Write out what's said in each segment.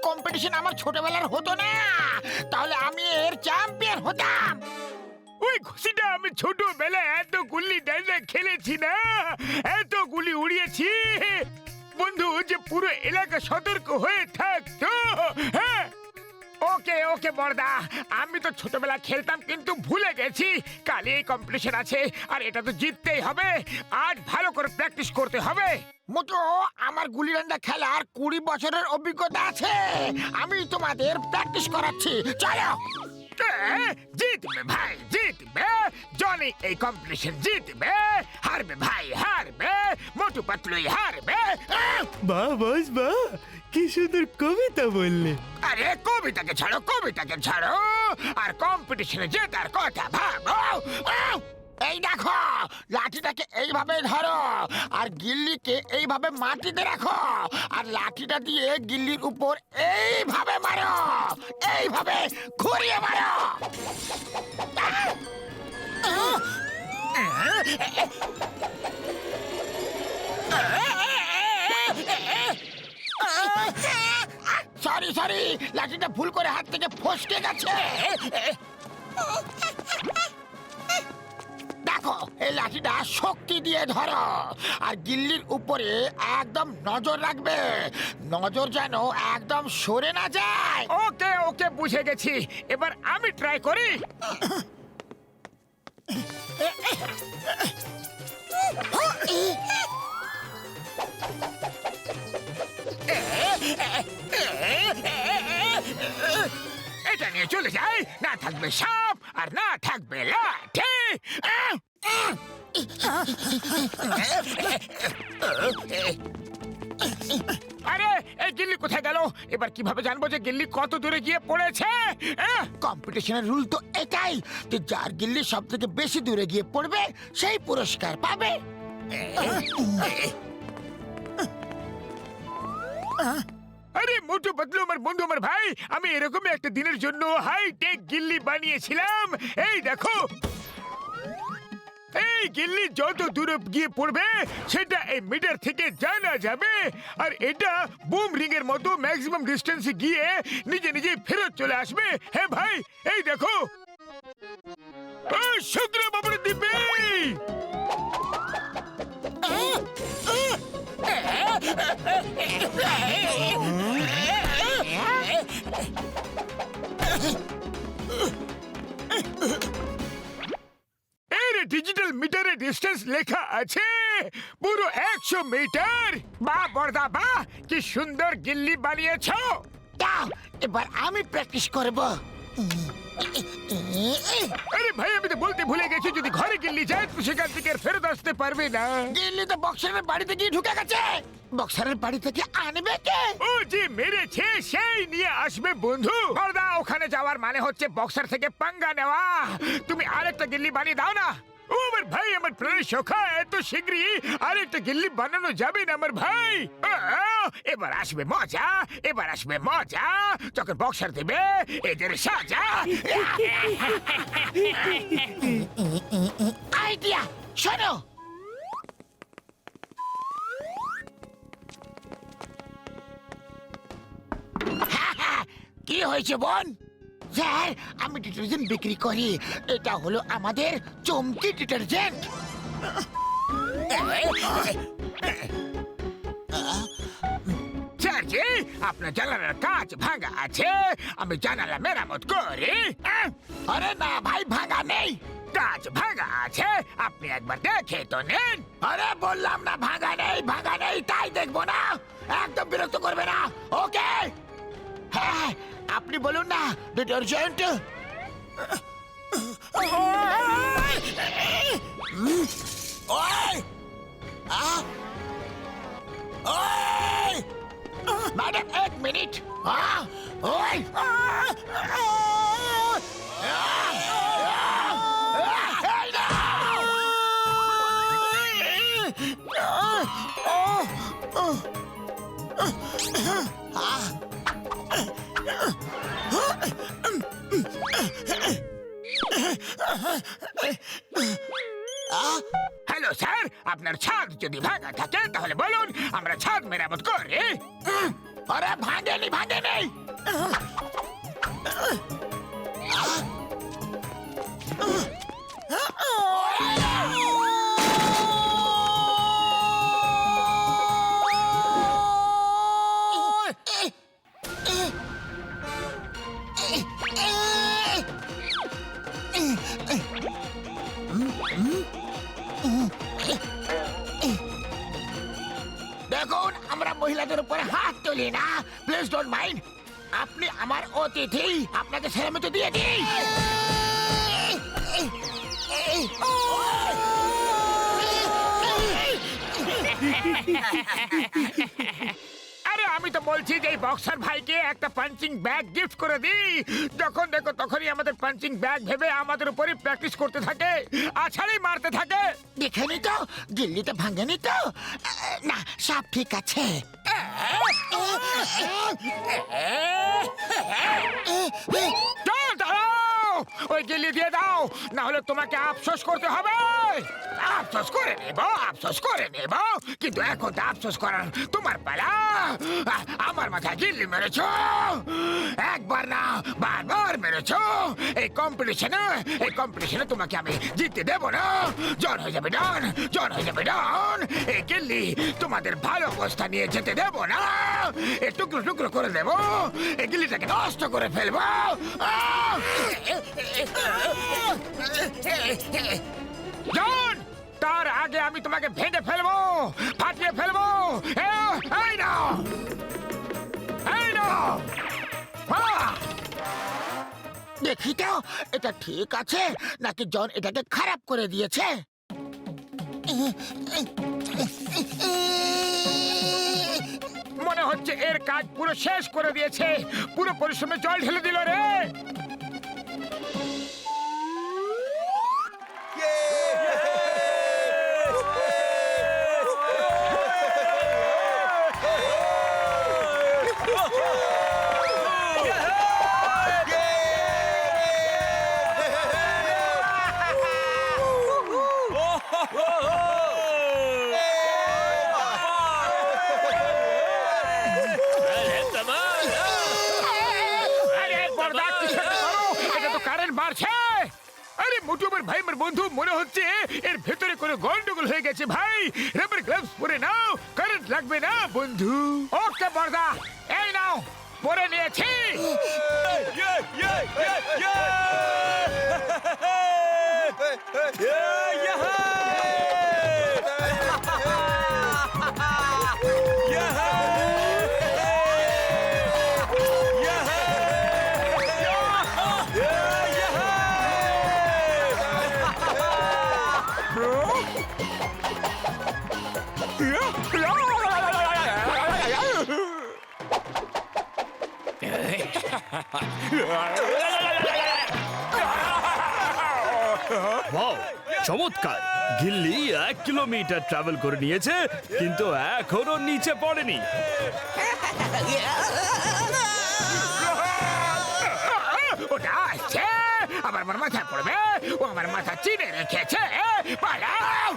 Competition আমার ছোটবেলার হতো না, তাহলে আমি এর চ্যাম্পিয়ন হতাম। ওই ঘুষিটা আমি ছোটবেলায় এত গুলি ডান্ডা খেলেছি না, এত গুলি উড়িয়েছি বন্ধু যে পুরো এলাকা সতর্ক হয়ে থাকতো। হ্যাঁ, ওকে ওকে বড়দা, আমি তো ছোটবেলা খেলতাম কিন্তু ভুলে গেছি। কালই এই কম্পিটিশন আছে আর এটা তো জিততেই হবে। আজ ভালো করে প্র্যাকটিস করতে হবে। মোটো, আমার গুলি ডান্ডা খেলার 20 বছরের অভিজ্ঞতা আছে। আমি তোমাদের প্র্যাকটিস করাচ্ছি, চলো। জিতবে ভাই জিতবে, জনি এই কম্পিটিশন জিতবে। হারবে ভাই হারবে, মোটু পাতলুই হারবে। বাহ বস বাহ, কি সুন্দর কবিতা বললে। আরে কবিতাকে ছাড়ো, কবিতাকে ছাড়ো, আর কম্পিটিশনে জেতার কথা ভাবো। এই দেখো, লাঠিটাকে এইভাবে ধরো আর গিল্লিকে এইভাবে মাটিতে রাখো, আর লাঠিটা দিয়ে গিল্লির উপর এইভাবে মারো, এইভাবে ঘুরিয়ে মারো। সরি সরি, লাঠিটা ভুল করে হাত থেকে ফসকে গেছে। দেখো, এই লাঠিটা শক্তি দিয়ে ধরো আর গিল্লির উপরে একদম নজর রাখবে, নজর যেন একদম সরে না যায়। ওকে ওকে, বুঝে গেছি। এবার আমি ট্রাই করি। এটা নিয়ে চলে যাই, না থাকবে সাপ আর না থাকবে লাঠি। আরে এই গিল্লি কোথায় গেল? এবার কিভাবে জানবো যে গিল্লি কত দূরে গিয়ে পড়েছে? কম্পিটিশনের রুল তো এটাই যে যার গিল্লি সব থেকে বেশি দূরে গিয়ে পড়বে সেই পুরস্কার পাবে। আরে মোটু পাতলু আমার বন্ধু, আমার ভাই, আমি এরকমই একটা দিনের জন্য হাইটেক গিল্লি বানিয়েছিলাম। এই দেখো, এই গিল্লি যত দূরে গিয়ে পড়বে সেটা এই মিটার থেকে জানা যাবে, আর এটা বুম রিং এর মতো ম্যাক্সিমাম ডিস্টেন্সে গিয়ে নিজে নিজে ফেরত চলে আসবে। হ্যাঁ ভাই, এই দেখো, শুক্র বাবুর দিবে। ডিজিটাল মিটারে ডিস্টেন্স লেখা আছে পুরো 100 মিটার। বাহ বড়দা বাহ, কি সুন্দর গিল্লি বানিয়েছো। দাও, এবার আমি প্র্যাকটিস করব। আরে ভাই, আমি তো বলতে ভুলে গেছি, যদি ঘরে গিল্লি যায় তো সেখান থেকে আর ফেরত আসতে পারবে না। গিল্লি তো বক্সারের বাড়িতে গিয়ে ঢুকে গেছে, বক্সারের বাড়ি থেকে আনবে কে? ও যে মেরেছে সেই নিয়ে আসবে বন্ধু। বড়দা, ওখানে যাওয়ার মানে হচ্ছে বক্সার থেকে পাঙ্গা নেওয়া। তুমি আরেকটা গিল্লি বানিয়ে দাও না। ও আমার ভাই, আমার প্রাণের সখা, এত শীঘ্রই আরেকটা গিল্লি বানানো যাবে না আমার ভাই। এবার আসবে মজা, এবার আসবে মজা, যখন বক্সার দেবে এদের সাজা। আইডিয়া, শোনো। কি হয়েছে বোন? স্যার, আমি ডিটারজেন্ট বিক্রি করি, এটা হলো আমাদের চমকি ডিটারজেন্ট। স্যারজি, আপনার জানালার কাঁচ ভাঙা আছে, আমি জানালা মেরামত করি। আরে না ভাই, ভাঙা নেই। কাঁচ ভাঙা আছে, আপনি একবার দেখে তো নিন। আরে বললাম না ভাঙা নেই, ভাঙা নেই, তাই দেখবো না। একদম বিরক্ত করবে না, ওকে? হ্যাঁ, আপনি বলুন না ডিটারজেন্ট। Madam, 1 minute. ওই হ্যালো স্যার, আপনার ছাদ যদি ভাঙা থাকে তাহলে বলুন, আমরা ছাদ মেরামত করি। আরে ভাঙেনি, ভাঙেনি। মহিলাদের উপরে হাত তুলি না, প্লিজ ডোন্ট মাইন্ড। আপনি আমার অতিথি, আপনাকে সেরামতি দিয়ে দিই। আরে আমি তো বলছি যে এই বক্সার ভাইকে একটা পাঞ্চিং ব্যাগ গিফট করে দিই। যখন দেখো তখনই আমাদের পাঞ্চিং ব্যাগ ভেবে আমাদের উপরে প্র্যাকটিস করতে থাকে, আছাড়েই মারতে থাকে। দেখেনি তো, গিল্লিটা ভাঙেনি তো? না, সব ঠিক আছে। চল দাঁড়াও, ওই গিল্লি দিয়ে দাও, না হলে তোমাকে আফসোস করতে হবে। আফসোস করে নেব, আফসোস করে নেব, কিন্তু এখন তো আফসোস করার তোমার পালা। আমার মাথায় গিল্লি মেরেছো, একবার না বারবার মেরেছো। এই কম্পিটিশনে তোমাকে আমি জিততে দেবো না। জন হয়ে যাবে ডন, জন হয়ে যাবে ডন। এই গিল্লি তোমাদের ভালো অবস্থা নিয়ে যেতে দেবো না। এই টুকরো টুকরো করে দেবো, এই গিল্লিটাকে নষ্ট করে ফেলবো। জন, তার আগে আমি তোমাকে ভেঙে ফেলবো, ফাটিয়ে ফেলবো। এই নাও, এই নাও। দেখি তো এটা ঠিক আছে নাকি জন এটাকে খারাপ করে দিয়েছে। মনে হচ্ছে এর কাজ পুরো শেষ করে দিয়েছে, পুরো পরিশ্রমে জল ঢেলে দিল রে। ভাই আমার বন্ধু, মনে হচ্ছে এর ভেতরে কোনো গন্ডগোল হয়ে গেছে ভাই। রাবার গ্লাভস পরে নাও, কারেন্ট লাগবে না বন্ধু। ওকে বর্দা, এই নাও, পরে নিয়েছি। ওয়াও, চমৎকার! গিল্লি 1 কিলোমিটার ট্রাভেল করে নিয়েছে, কিন্তু এখনো নিচে পড়েনি। ওটা আসছে, আমার মাথা পড়বে, ও আমার মাথা চিনে রেখেছে। পালাও!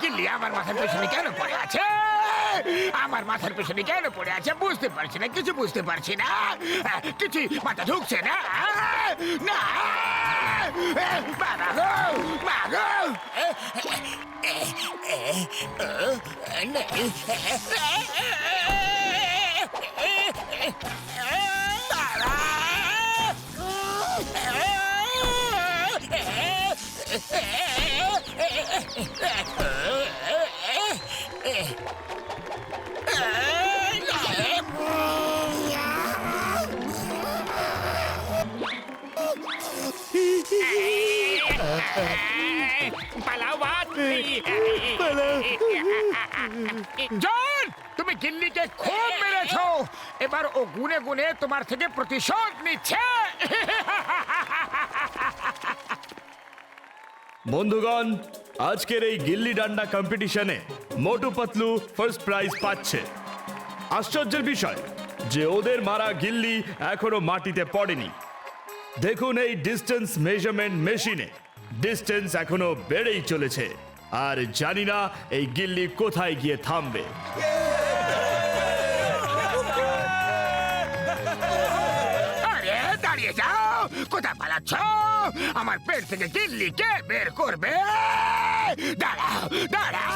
গিল্লি আমার মাথার পেছনে কেন পড়ে আছে? আমার মাথার পেছনে কেন পড়ে আছে বুঝতে পারছি না, কিছু বুঝতে পারছি না, কিছু মাথা ঢুকছে না। না বাবা গো, মা গো। জন, তুমি গিল্লিকে খুব মেরেছো, এবার ও গুনে গুনে তোমার থেকে প্রতিশোধ নিচ্ছে। বন্ধুগণ, আজকের এই গিল্লি ডান্ডা কম্পিটিশনে মোটু পাতলু ফার্স্ট প্রাইজ পাচ্ছে। আশ্চর্যের বিষয় যে ওদের মারা গিল্লি এখনো মাটিতে পড়েনি। দেখুন এই ডিস্টেন্স মেজারমেন্ট মেশিনে ডিস্টেন্স এখনো বেড়েই চলেছে, আর জানি না এই গিল্লি কোথায় গিয়ে থামবে। আরে দাঁড়িয়ে যাও, কোথায় পালাচ্ছ? আমার পেট থেকে গিল্লি কে বের করবে? দাঁড়াও, দাঁড়াও।